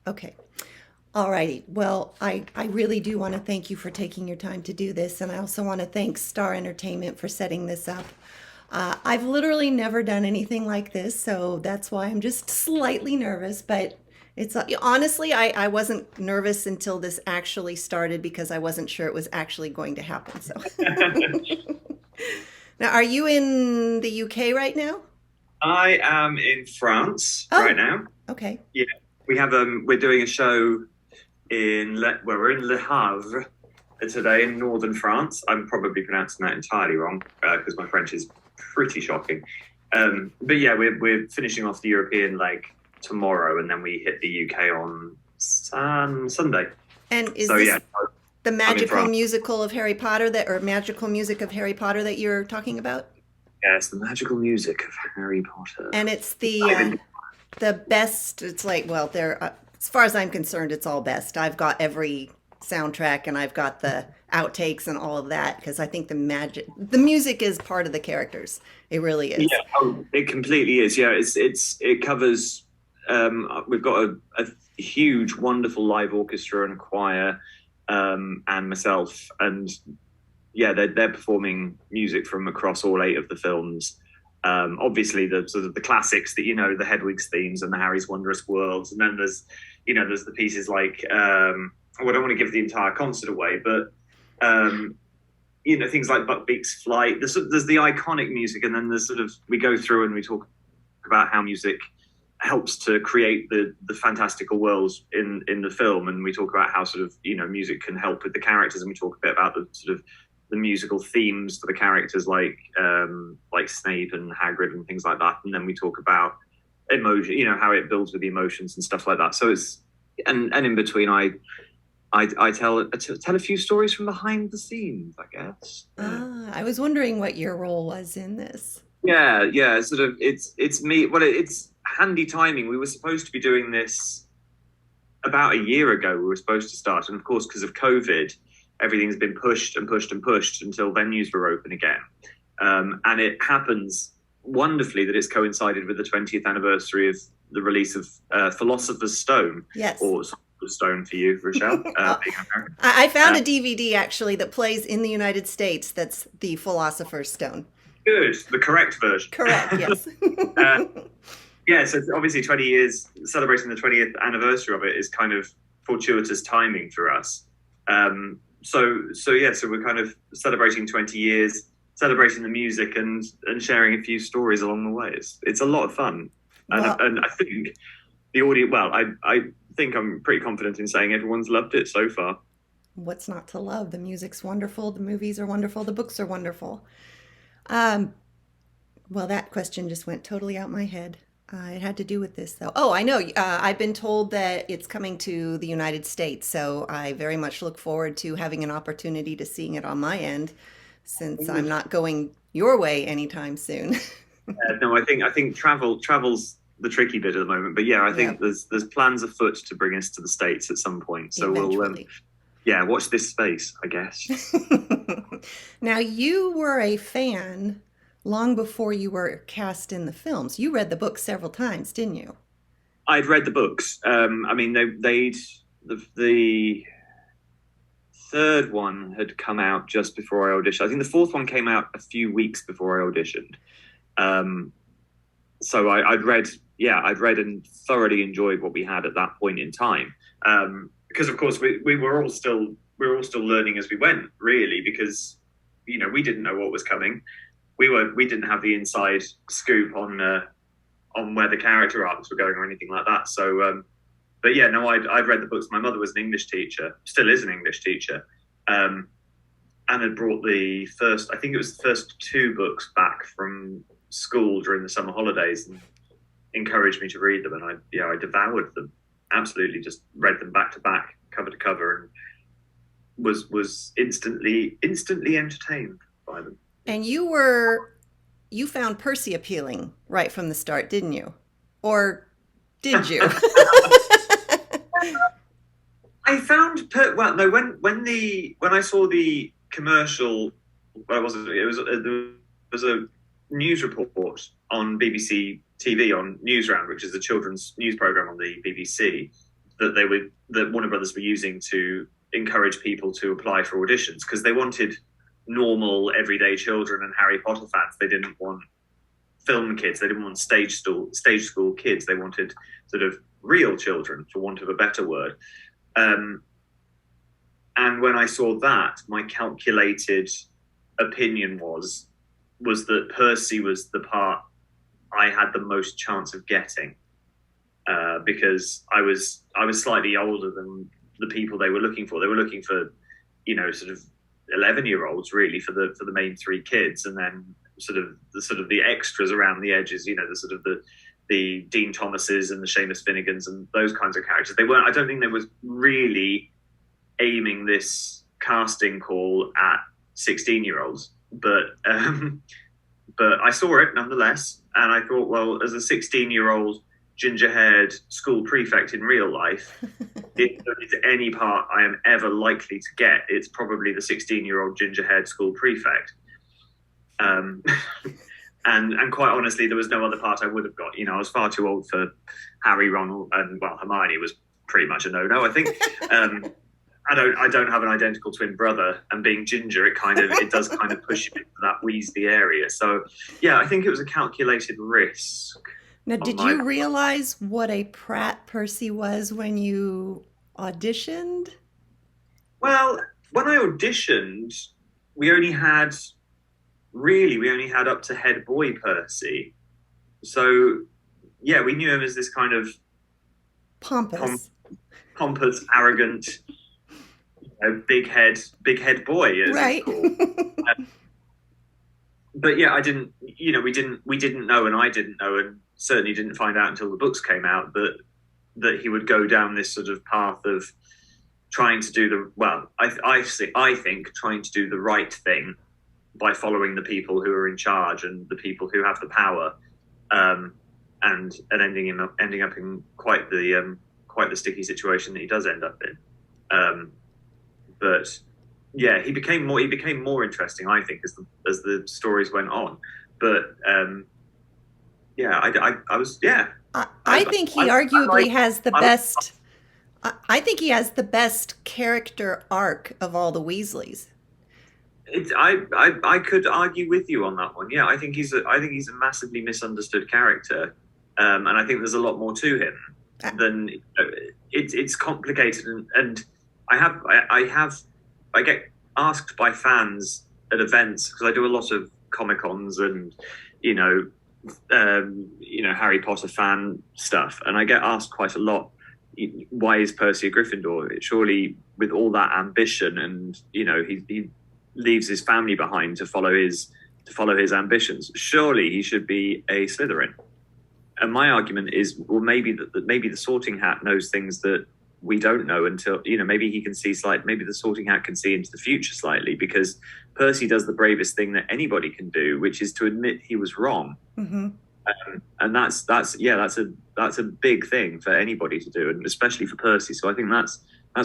Okay. All righty. Well, I really do want to thank you for taking your time to do this. And I also want to thank Star Entertainment for setting this up. I've literally never done anything like this, so that's why I'm just slightly nervous. But it's honestly, I wasn't nervous until this actually started because I wasn't sure it was actually going to happen. So now, are you in the UK right now? I am in France right Oh, now. okay. Yeah, we're doing a show we're in Le Havre today in northern France. I'm probably pronouncing that entirely wrong because my French is pretty shocking. But yeah, we're finishing off the European leg tomorrow, and then we hit the UK on Sunday. And is So this yeah, the I'm in magical France. musical of Harry Potter that, or magical music of Harry Potter that you're talking about? Yeah, it's the magical music of Harry Potter. And it's I've been the best. It's like, well, they're as far as I'm concerned, it's all best. I've got every soundtrack and I've got the outtakes and all of that because I think the music is part of the characters. It really Yeah, is. oh, it completely is. Yeah, it covers. We've got a huge, wonderful live orchestra and choir, and myself, and yeah, they're performing music from across all eight of the films. Obviously, the sort of the classics that the Hedwig's themes and the Harry's Wondrous Worlds, and then there's the pieces like I don't want to give the entire concert away, but um, things like Buckbeak's Flight. There's the iconic music, and then there's sort of we go through and we talk about how music helps to create the fantastical worlds in the film, and we talk about how sort of music can help with the characters, and we talk a bit about the sort of the musical themes for the characters like Snape and Hagrid and things like that, and then we talk about emotion, how it builds with the emotions and stuff like that. So it's and in between, I tell a few stories from behind the scenes, I guess. Yeah. I was wondering what your role was in this. Yeah. Sort of, it's me. Well, it's handy timing. We were supposed to be doing this about a year ago. We were supposed to start, and of course, because of COVID, everything's been pushed and pushed and pushed until venues were open again. And it happens wonderfully that it's coincided with the 20th anniversary of the release of Philosopher's Stone, Yes. or Stone for you, Rochelle. Uh, Being American. I found Uh, a DVD actually that plays in the United States that's the Philosopher's Stone. Good, the correct version. Correct, yes. uh, yeah, so obviously 20 years, celebrating the 20th anniversary of it is kind of fortuitous timing for us. So we're kind of celebrating 20 years, celebrating the music and sharing a few stories along the way. It's a lot of fun. Well, And I think the audience, well, I think I'm pretty confident in saying everyone's loved it so far. what's not to love? The music's wonderful, the movies are wonderful, the books are wonderful. Um, well, that question just went totally out my head. It had to do with this, though. Oh, I know. I've been told that it's coming to the United States, so I very much look forward to having an opportunity to seeing it on my end, since I'm not going your way anytime soon. No, I think travel's the tricky bit at the moment, but yeah, I Yeah, think there's plans afoot to bring us to the States at some point. So we'll eventually. yeah, watch this space, I guess. Now, you were a fan long before you were cast in the films. You read the book several times, didn't you? I'd read the books. I mean, the third one had come out just before I auditioned. I think the fourth one came out a few weeks before I auditioned. Um, so I'd read and thoroughly enjoyed what we had at that point in time. Because of course we were all still learning as we went, really, because we didn't know what was coming. We didn't have the inside scoop on where the character arcs were going or anything like that. So, but yeah, no, I'd read the books. My mother was an English teacher, still is an English teacher, um, and had brought I think it was the first two books back from school during the summer holidays and encouraged me to read them. And I devoured them. Absolutely, just read them back to back, cover to cover, and was instantly entertained by them. And you found Percy appealing right from the start, didn't you? Or did you? I found well no when I saw the commercial, well, there was a news report on BBC TV on Newsround, which is a children's news program on the BBC, that Warner Brothers were using to encourage people to apply for auditions, because they wanted normal, everyday children and Harry Potter fans. They didn't want film kids. They didn't want stage school kids. They wanted sort of real children, for want of a better word. And when I saw that, my calculated opinion was that Percy was the part I had the most chance of getting, because I was slightly older than the people they were looking for. They were looking for, sort of 11-year-olds really for the main three kids, and then sort of the extras around the edges. The sort of the Dean Thomases and the Seamus Finnegans and those kinds of characters. They weren't. I don't think they was really aiming this casting call at 16-year-olds, but I saw it nonetheless, and I thought, well, as a 16-year-old ginger-haired school prefect in real life, if there is any part I am ever likely to get, it's probably the 16-year-old ginger-haired school prefect. And quite honestly, there was no other part I would have got. I was far too old for Harry, Ron, and Hermione was pretty much a no-no, I think. I don't have an identical twin brother, and being ginger, it does kind of push you into that Weasley area. So yeah, I think it was a calculated risk. Now, did you realize what a Pratt Percy was when you auditioned? Well, when I auditioned, we only had up to head boy Percy. So yeah, we knew him as this kind of pompous, arrogant, big head boy, as right? But yeah, I didn't. We didn't know, and I didn't know, and certainly didn't find out until the books came out that he would go down this sort of path of trying to do I think trying to do the right thing by following the people who are in charge and the people who have the power, and ending up in quite the sticky situation that he does end up in. But yeah, he became more interesting, I think, as the stories went on. But yeah, I was yeah. I think he arguably has the best. I think he has the best character arc of all the Weasleys. I could argue with you on that one. Yeah, I think he's a massively misunderstood character, and I think there's a lot more to him than it's complicated. And I get asked by fans at events, because I do a lot of Comic-Cons and Harry Potter fan stuff, and I get asked quite a lot, why is Percy a Gryffindor? Surely, with all that ambition, and he leaves his family behind to follow his ambitions, surely he should be a Slytherin. And my argument is, well, maybe the Sorting Hat knows things that we don't know, until maybe he can see maybe the Sorting Hat can see into the future slightly, because Percy does the bravest thing that anybody can do, which is to admit he was wrong. Mm-hmm. And that's a big thing for anybody to do, and especially for Percy. So I think that's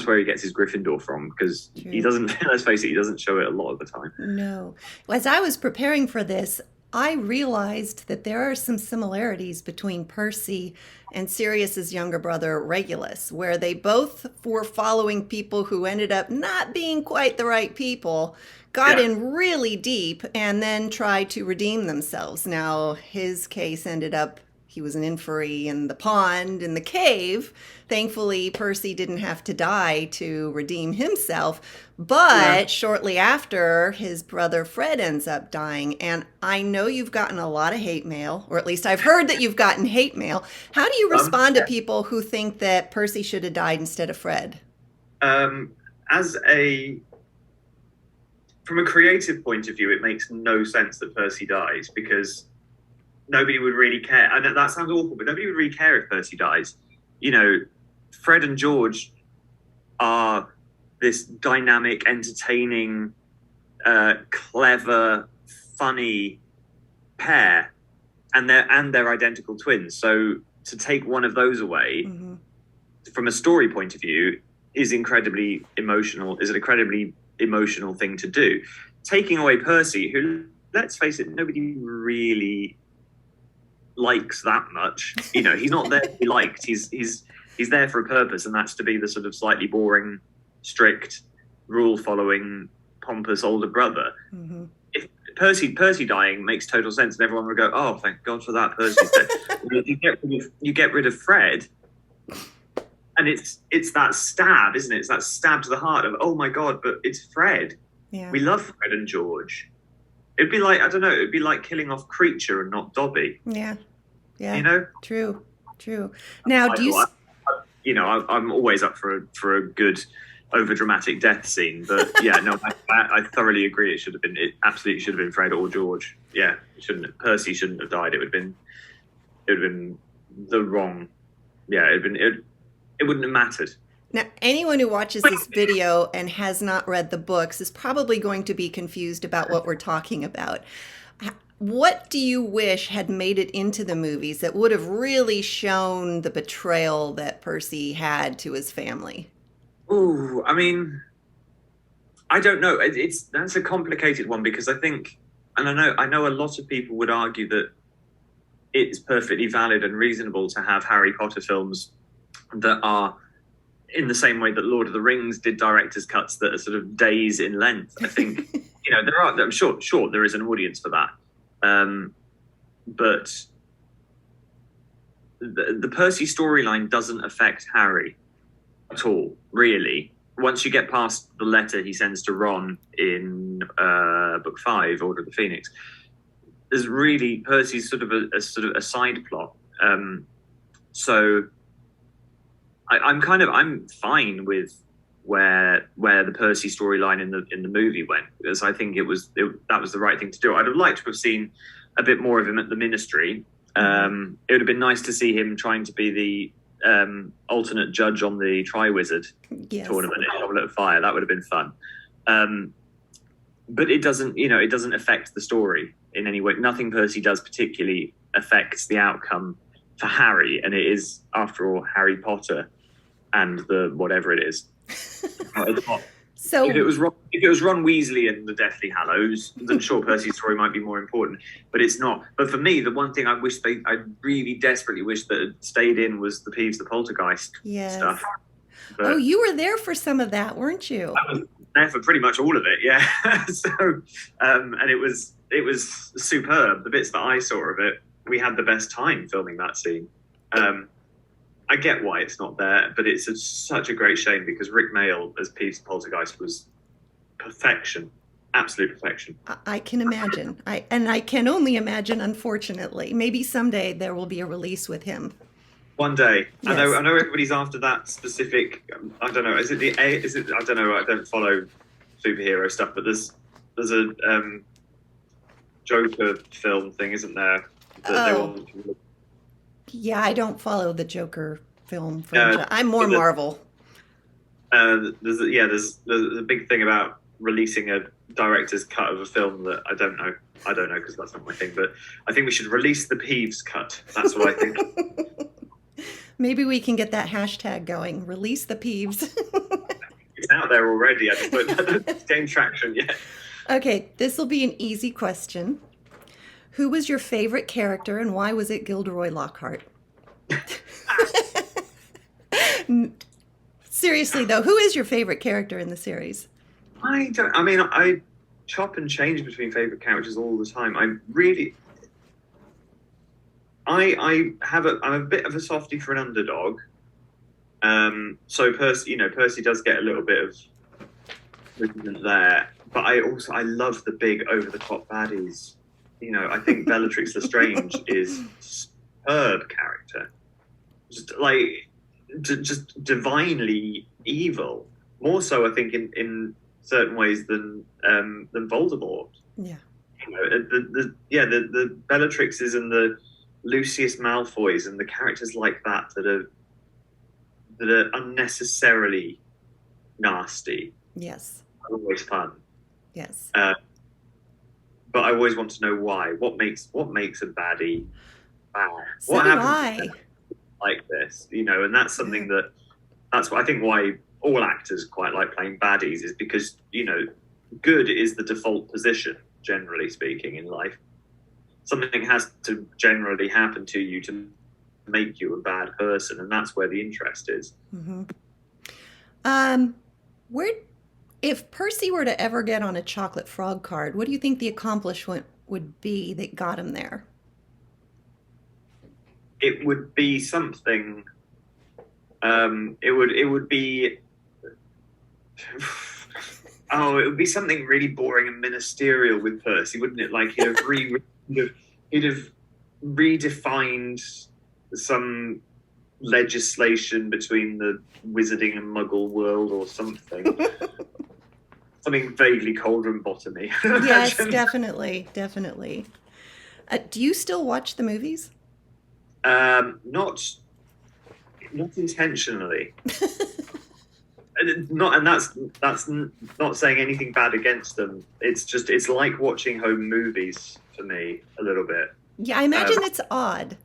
where he gets his Gryffindor from, because he doesn't, let's face it, he doesn't show it a lot of the time. No. As I was preparing for this, I realized that there are some similarities between Percy and Sirius's younger brother, Regulus, where they both were following people who ended up not being quite the right people, got in really deep, and then tried to redeem themselves. Now, his case ended up, he was an inferi in the pond, in the cave. Thankfully, Percy didn't have to die to redeem himself. But shortly after, his brother Fred ends up dying. And I know you've gotten a lot of hate mail, or at least I've heard that you've gotten hate mail. How do you respond to people who think that Percy should have died instead of Fred? From a creative point of view, it makes no sense that Percy dies, because nobody would really care. And that sounds awful, but nobody would really care if Percy dies. Fred and George are this dynamic, entertaining, clever, funny pair, and they're identical twins. So to take one of those away, from a story point of view, is an incredibly emotional thing to do. Taking away Percy, who, let's face it, nobody really likes that much. He's not there to be liked. He's He's there for a purpose, and that's to be the sort of slightly boring, strict, rule-following, pompous older brother. Mm-hmm. If Percy dying makes total sense, and everyone would go, "Oh, thank God for that, Percy's dead." You get rid of Fred, and it's that stab, isn't it? It's that stab to the heart of, oh my God, but it's Fred. Yeah. We love Fred and George. It'd be like, I don't know, it'd be like killing off Creature and not Dobby. Yeah. Yeah. You know? True. Now, do you? I'm always up for a good overdramatic death scene, but yeah, no, I thoroughly agree. It absolutely should have been Fred or George. Yeah, Percy shouldn't have died. It would have been the wrong. Yeah, it wouldn't have mattered. Now, anyone who watches this video and has not read the books is probably going to be confused about what we're talking about. What do you wish had made it into the movies that would have really shown the betrayal that Percy had to his family? Ooh, I mean, I don't know. That's a complicated one because I think, and I know a lot of people would argue that it's perfectly valid and reasonable to have Harry Potter films that are in the same way that Lord of the Rings did director's cuts that are sort of days in length. I think, I'm sure there is an audience for that. But the Percy storyline doesn't affect Harry at all, really. Once you get past the letter he sends to Ron in book 5, Order of the Phoenix, there's really Percy's sort of a side plot. So I'm fine with where the Percy storyline in the movie went, because I think that was the right thing to do. I'd have liked to have seen a bit more of him at the Ministry. It would have been nice to see him trying to be the alternate judge on the Triwizard tournament in Goblet of Fire. That would have been fun. But it doesn't affect the story in any way. Nothing Percy does particularly affects the outcome for Harry, and it is, after all, Harry Potter and the whatever it is. It's not. So if it was Ron Weasley and the Deathly Hallows, then sure, Percy's story might be more important, but it's not. But for me, the one thing I really desperately wish that had stayed in was the Peeves the Poltergeist stuff. But you were there for some of that, weren't you? I was there for pretty much all of it, yeah. So, and it was superb. The bits that I saw of it, we had the best time filming that scene. I get why it's not there, but it's such a great shame because Rick Mayall as Peeves the Poltergeist was perfection, absolute perfection. I can imagine. I can only imagine, unfortunately. Maybe someday there will be a release with him. One day. Yes. I know everybody's after that specific, I don't know, I don't know, I don't follow superhero stuff, but there's a Joker film thing, isn't there? That they want to... Yeah, I don't follow the Joker film franchise. I'm more Marvel. There's a big thing about releasing a director's cut of a film that I don't know because that's not my thing, but I think we should release the Peeves cut. That's what I think. Maybe we can get that hashtag going. Release the Peeves. It's out there already. I just don't gain traction yet. Okay, this will be an easy question. Who was your favorite character and why was it Gilderoy Lockhart? Seriously though, who is your favorite character in the series? I chop and change between favorite characters all the time. I'm a bit of a softie for an underdog. So Percy does get a little bit of movement there, but I love the big over the top baddies. I think Bellatrix Lestrange is a superb character. Just divinely evil. More so, I think, in certain ways than Voldemort. Yeah. The Bellatrixes and the Lucius Malfoys and the characters like that are unnecessarily nasty. Yes. Are always fun. Yes. But I always want to know why. What makes a baddie bad? So what do happens like this? And that's something that's what I think why all actors quite like playing baddies is because, good is the default position, generally speaking, in life. Something has to generally happen to you to make you a bad person, and that's where the interest is. Hmm. Um, where, if Percy were to ever get on a chocolate frog card, what do you think the accomplishment would be that got him there? It would be something. It would be. Oh, it would be something really boring and ministerial with Percy, wouldn't it? Like he'd have redefined some legislation between the wizarding and muggle world or something. Something vaguely cauldron bottomy. Yes, definitely, definitely. Do you still watch the movies? Not intentionally. Not, and that's not saying anything bad against them. It's like watching home movies for me a little bit. Yeah, I imagine it's odd.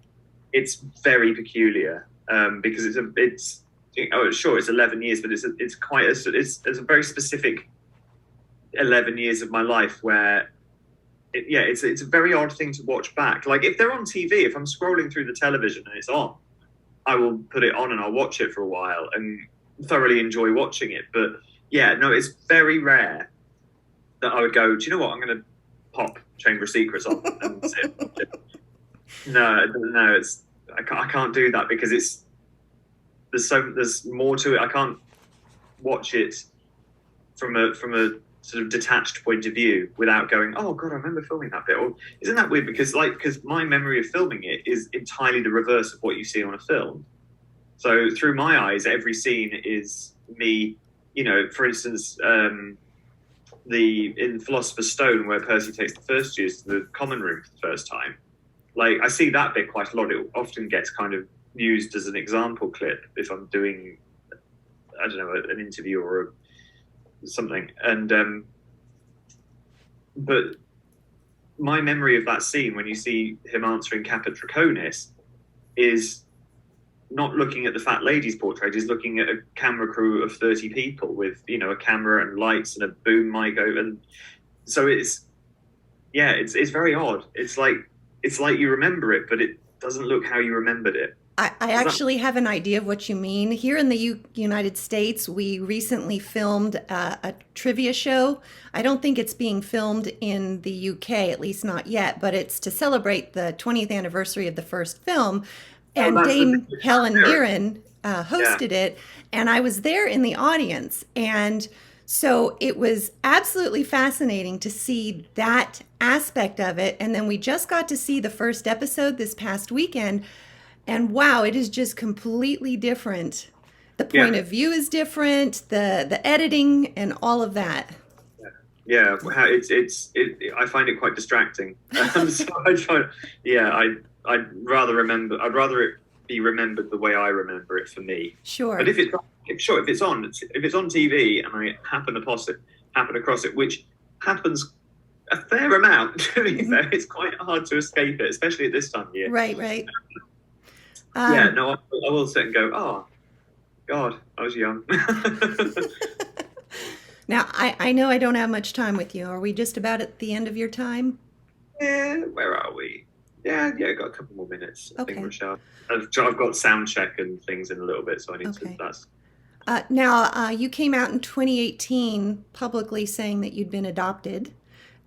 It's very peculiar because it's oh sure it's 11 years, but it's a very specific 11 years of my life where it's a very odd thing to watch back. Like if they're on TV, if I'm scrolling through the television and it's on, I will put it on and I'll watch it for a while and thoroughly enjoy watching it. But yeah, no, it's very rare that I would go, do you know what? I'm going to pop Chamber of Secrets on and sit and watch it. No, I can't do that because there's more to it. I can't watch it from a sort of detached point of view without going, oh god, I remember filming that bit. Or isn't that weird? Because my memory of filming it is entirely the reverse of what you see on a film. So through my eyes, every scene is me. You know, for instance, in Philosopher's Stone, where Percy takes the first years to the common room for the first time. Like I see that bit quite a lot. It often gets kind of used as an example clip if I'm doing, I don't know, an interview or something. And but my memory of that scene when you see him answering Caput Draconis is not looking at the fat lady's portrait, is looking at a camera crew of 30 people with, you know, a camera and lights and a boom mic over. And so it's very odd. It's like you remember it, but it doesn't look how you remembered it. I actually have an idea of what you mean. Here in the United States, we recently filmed a trivia show. I don't think it's being filmed in the UK, at least not yet, but it's to celebrate the 20th anniversary of the first film. And Dame Helen Mirren hosted it, and I was there in the audience. And so it was absolutely fascinating to see that aspect of it. And then we just got to see the first episode this past weekend. And wow, it is just completely different. The point of view is different, the editing and all of that. Yeah, I find it quite distracting. So I try, I'd rather it be remembered the way I remember it for me. Sure. But if it's on TV and I happen across it, which happens a fair amount, to be fair, it's quite hard to escape it, especially at this time of year. Right. I will sit and go, oh, God, I was young. Now, I know I don't have much time with you. Are we just about at the end of your time? Yeah, where are we? Yeah, got a couple more minutes. I Okay. think, Rochelle. I've got sound check and things in a little bit, so I need Okay. to. Now, you came out in 2018 publicly saying that you'd been adopted.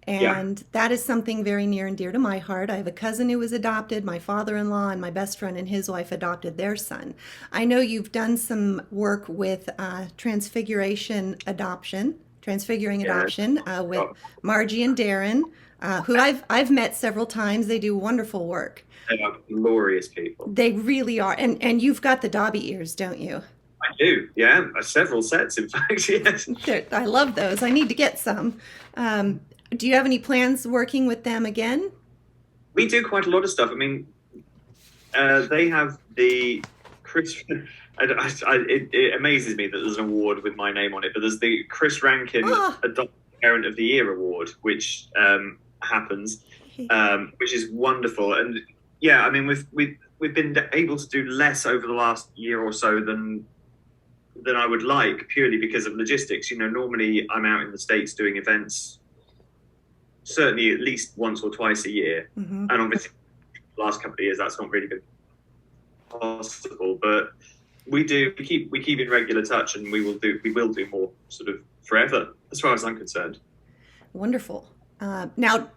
And that is something very near and dear to my heart. I have a cousin who was adopted. My father-in-law and my best friend and his wife adopted their son. I know you've done some work with transfiguring adoption with Margie and Darren, who I've met several times. They do wonderful work. They are glorious people. They really are. And you've got the Dobby ears, don't you? I do, yeah. Several sets, in fact, yes. I love those. I need to get some. Do you have any plans working with them again? We do quite a lot of stuff. I mean, they have the Chris. It amazes me that there's an award with my name on it, but there's the Chris Rankin Adopted Parent of the Year award, which happens, which is wonderful. And yeah, I mean, we've been able to do less over the last year or so than I would like, purely because of logistics. You know, normally I'm out in the States doing events, certainly at least once or twice a year. Mm-hmm. And obviously the last couple of years that's not really been possible. But we keep in regular touch, and we will do more sort of forever, as far as I'm concerned. Wonderful. Now,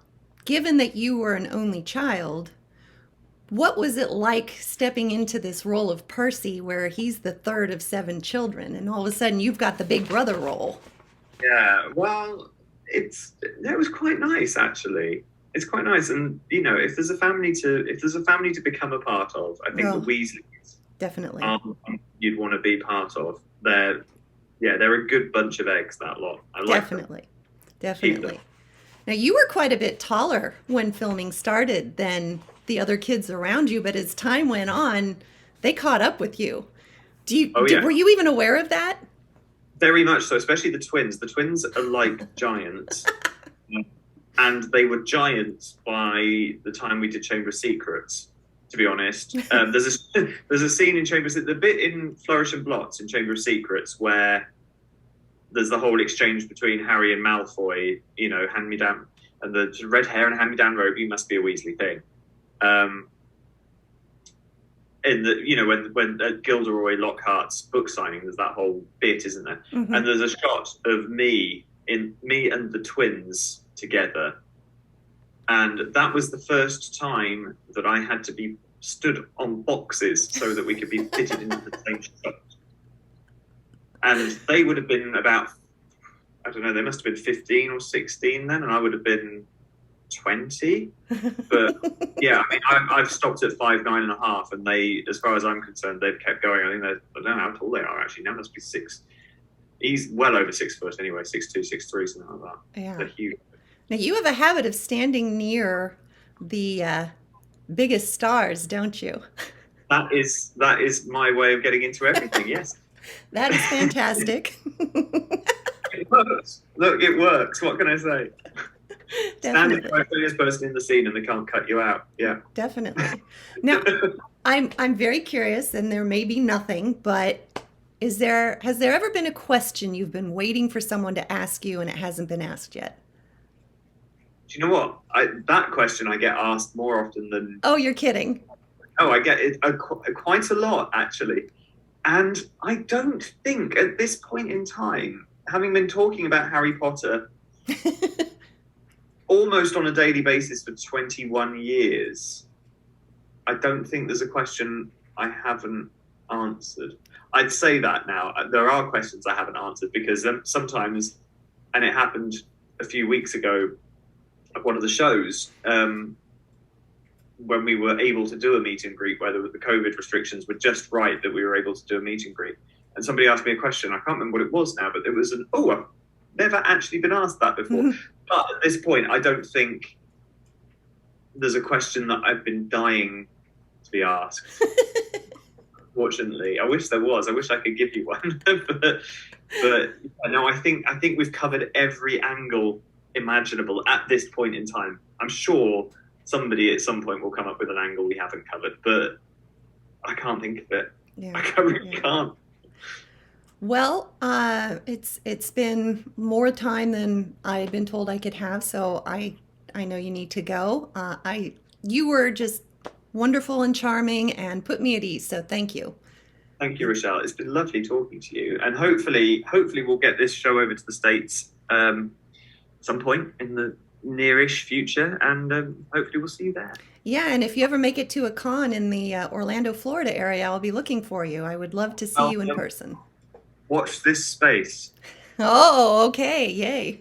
given that you were an only child, what was it like stepping into this role of Percy, where he's the third of seven children, and all of a sudden you've got the big brother role? Yeah, well, it was quite nice actually. It's quite nice, and if there's a family to become a part of, I think the Oh, Weasleys definitely. are one you'd want to be part of. They're a good bunch of eggs. That lot, I like them. Definitely. Keep them. Definitely. Now, you were quite a bit taller when filming started than the other kids around you, but as time went on, they caught up with you. Oh yeah, Were you even aware of that? very much so. Especially the twins. The twins are like giants, and they were giants by the time we did Chamber of Secrets. To be honest, there's a scene in the bit in Flourish and Blots in Chamber of Secrets where there's the whole exchange between Harry and Malfoy. Hand me down, and the red hair and hand me down robe. You must be a Weasley thing. Um, in the when at Gilderoy Lockhart's book signing, there's that whole bit, isn't there? And Hmm. there's a shot of me and the twins together, and that was the first time that I had to be stood on boxes so that we could be fitted into the same shot. And they would have been about, I don't know, they must have been 15 or 16 then, and I would have been 20. But yeah, I mean, I've stopped at 5'9.5", and they, as far as I'm concerned, they've kept going. I think I don't know how tall they are actually. Now must be six. He's well over 6 foot anyway, 6'2", 6'3", something like that. Yeah. They're huge. Now, you have a habit of standing near the biggest stars, don't you? That is my way of getting into everything. Yes, That is fantastic. it works. Look, it works. What can I say? Stand in Definitely. front of the funniest person in the scene, and they can't cut you out. Yeah. Definitely. Now, I'm very curious, and there may be nothing, but has there ever been a question you've been waiting for someone to ask you and it hasn't been asked yet? Do you know what? That question I get asked more often than Oh, you're kidding. I get it quite a lot actually, and I don't think at this point in time, having been talking about Harry Potter almost on a daily basis for 21 years, I don't think there's a question I haven't answered. I'd say that now. There are questions I haven't answered because sometimes, and it happened a few weeks ago at one of the shows, when we were able to do a meet and greet, where the COVID restrictions were just right that we were able to do a meet and greet. And somebody asked me a question. I can't remember what it was now, but it was I've never actually been asked that before. But at this point, I don't think there's a question that I've been dying to be asked. Fortunately, I wish there was. I wish I could give you one, but no, I think we've covered every angle imaginable at this point in time. I'm sure somebody at some point will come up with an angle we haven't covered, but I can't think of it. Yeah. I really Yeah. can't. Well, it's been more time than I had been told I could have, so I know you need to go. I You were just wonderful and charming and put me at ease, so thank you. Thank you, Rochelle. It's been lovely talking to you, and hopefully, we'll get this show over to the States some point in the nearish future, and hopefully, we'll see you there. Yeah, and if you ever make it to a con in the Orlando, Florida area, I'll be looking for you. I would love to see Well, you in person. watch this space. Oh, okay, yay.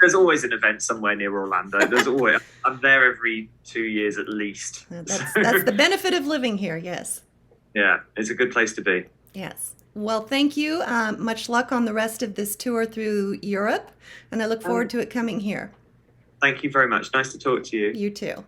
There's always an event somewhere near Orlando. There's always. I'm there every 2 years at least. That's the benefit of living here, yes. Yeah, it's a good place to be. Yes. Well, thank you. Much luck on the rest of this tour through Europe, and I look forward Um, to it coming here. Thank you very much. Nice to talk to you. You too.